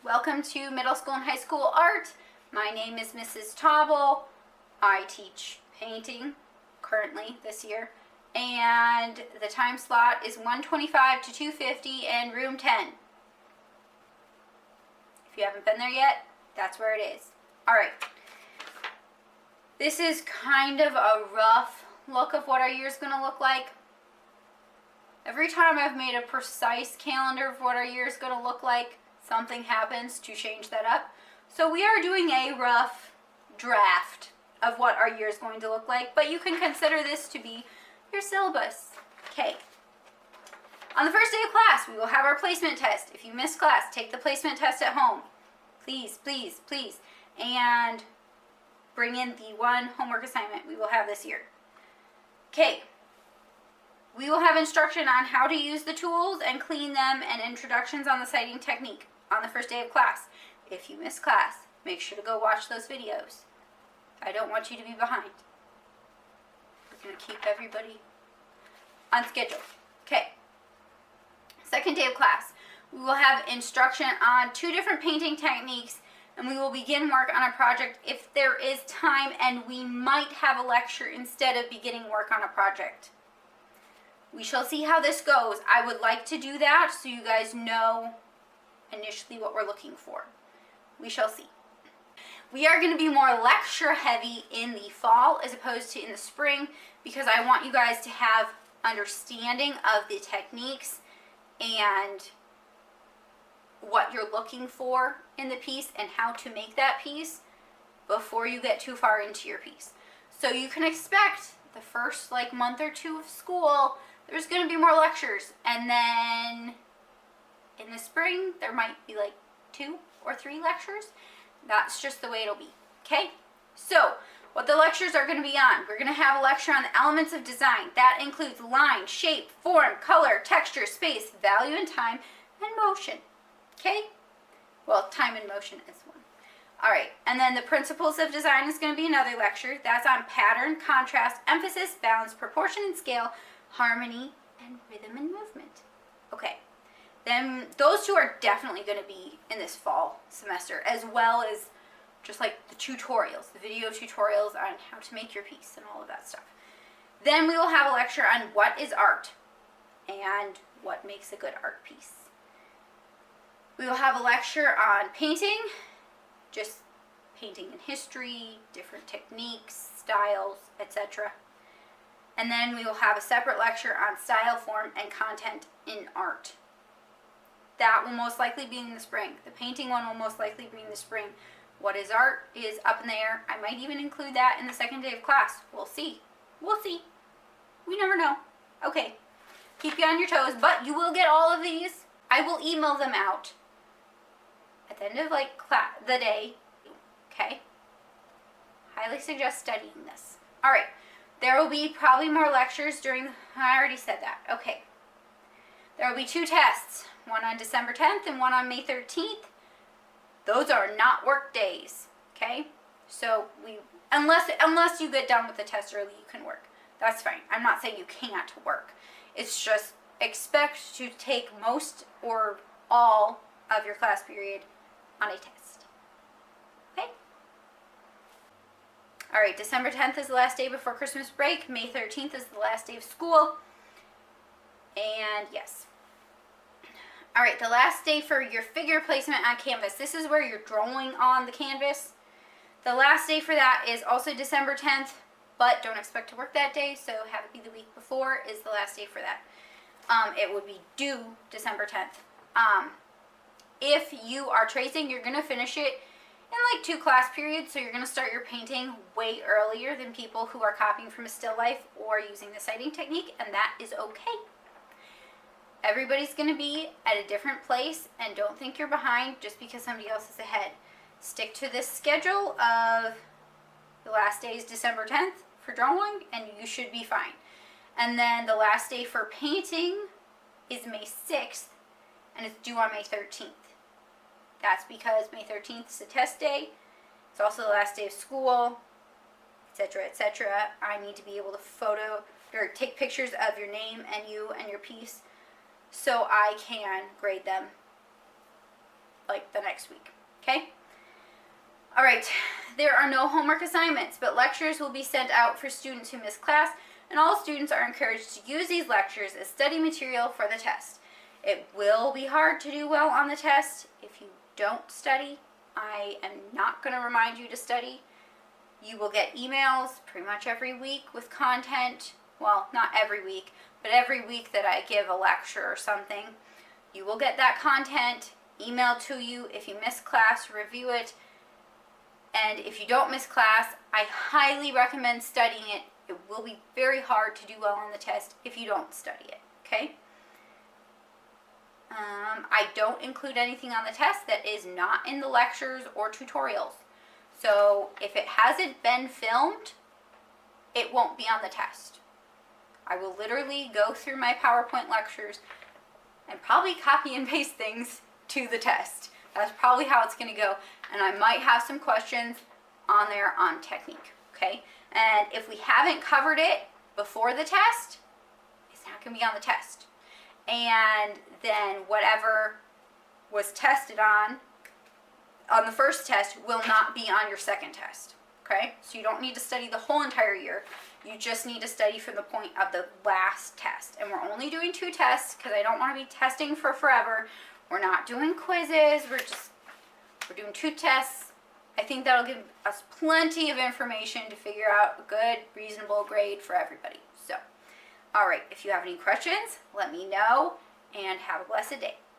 Welcome to middle school and high school art. My name is Mrs. Taubel. I teach painting currently this year, and the time slot is 1:25 to 2:50 in room 10. If you haven't been there yet, that's where it is. All right. This is kind of a rough look of what our year is going to look like. Every time I've made a precise calendar of what our year is going to look like, something happens to change that up. So we are doing a rough draft of what our year is going to look like, but you can consider this to be your syllabus. Okay. On the first day of class, we will have our placement test. If you missed class, take the placement test at home. Please, please, please. And bring in the one homework assignment we will have this year. Okay. We will have instruction on how to use the tools and clean them and introductions on the citing technique on the first day of class. If you miss class, make sure to go watch those videos. I don't want you to be behind. We're going to keep everybody on schedule. Okay. Second day of class, we will have instruction on 2 different painting techniques, and we will begin work on a project if there is time, and we might have a lecture instead of beginning work on a project. We shall see how this goes. I would like to do that so you guys know initially what we're looking for. We shall see. We are going to be more lecture heavy in the fall as opposed to in the spring, because I want you guys to have understanding of the techniques and what you're looking for in the piece and how to make that piece before you get too far into your piece. So you can expect the first month or 2 of school, there's going to be more lectures, and then in the spring there might be 2 or 3 lectures. That's just the way it'll be. Okay, so what the lectures are going to be on: we're going to have a lecture on the elements of design. That includes line, shape, form, color, texture, space, value and time, and motion. Okay, well, time and motion is one. All right, and then the principles of design is going to be another lecture. That's on pattern, contrast, emphasis, balance, proportion and scale, harmony, and rhythm and movement. Okay, then those 2 are definitely going to be in this fall semester, as well as just the tutorials, the video tutorials on how to make your piece and all of that stuff. Then we will have a lecture on what is art and what makes a good art piece. We will have a lecture on painting, just painting in history, different techniques, styles, etc. And then we will have a separate lecture on style, form, and content in art. That will most likely be in the spring. The painting one will most likely be in the spring. What is art is up in the air. I might even include that in the second day of class. We'll see. We'll see. We never know. Okay. Keep you on your toes, but you will get all of these. I will email them out at the end of the day. Okay? Highly suggest studying this. All right. There will be probably more lectures I already said that. Okay. There will be 2 tests, one on December 10th and one on May 13th. Those are not work days, okay? So unless you get done with the test early, you can work. That's fine. I'm not saying you can't work. It's just expect to take most or all of your class period on a test. Okay? All right, December 10th is the last day before Christmas break. May 13th is the last day of school. And yes. All right, the last day for your figure placement on canvas. This is where you're drawing on the canvas. The last day for that is also December 10th, but don't expect to work that day, so have it be the week before is the last day for that. It would be due December 10th. If you are tracing, you're going to finish it in 2 class periods, so you're going to start your painting way earlier than people who are copying from a still life or using the citing technique, and that is okay. Everybody's going to be at a different place, and don't think you're behind just because somebody else is ahead. Stick to this schedule of the last day is December 10th for drawing, and you should be fine. And then the last day for painting is May 6th, and it's due on May 13th. That's because May 13th is a test day. It's also the last day of school, etc., etc. I need to be able to take pictures of your name and you and your piece, so I can grade them like the next week, okay? All right, there are no homework assignments, but lectures will be sent out for students who miss class, and all students are encouraged to use these lectures as study material for the test. It will be hard to do well on the test if you don't study. I am not going to remind you to study. You will get emails pretty much every week with content. Well, not every week, but every week that I give a lecture or something, you will get that content emailed to you. If you miss class, review it. And if you don't miss class, I highly recommend studying it. It will be very hard to do well on the test if you don't study it, okay? I don't include anything on the test that is not in the lectures or tutorials. So if it hasn't been filmed, it won't be on the test. I will literally go through my PowerPoint lectures and probably copy and paste things to the test. That's probably how it's going to go. And I might have some questions on there on technique, okay? And if we haven't covered it before the test, it's not going to be on the test. And then whatever was tested on the first test will not be on your second test, okay? So you don't need to study the whole entire year. You just need to study from the point of the last test. And we're only doing 2 tests because I don't want to be testing for forever. We're not doing quizzes. We're doing 2 tests. I think that'll give us plenty of information to figure out a good, reasonable grade for everybody. So, all right, if you have any questions, let me know, and have a blessed day.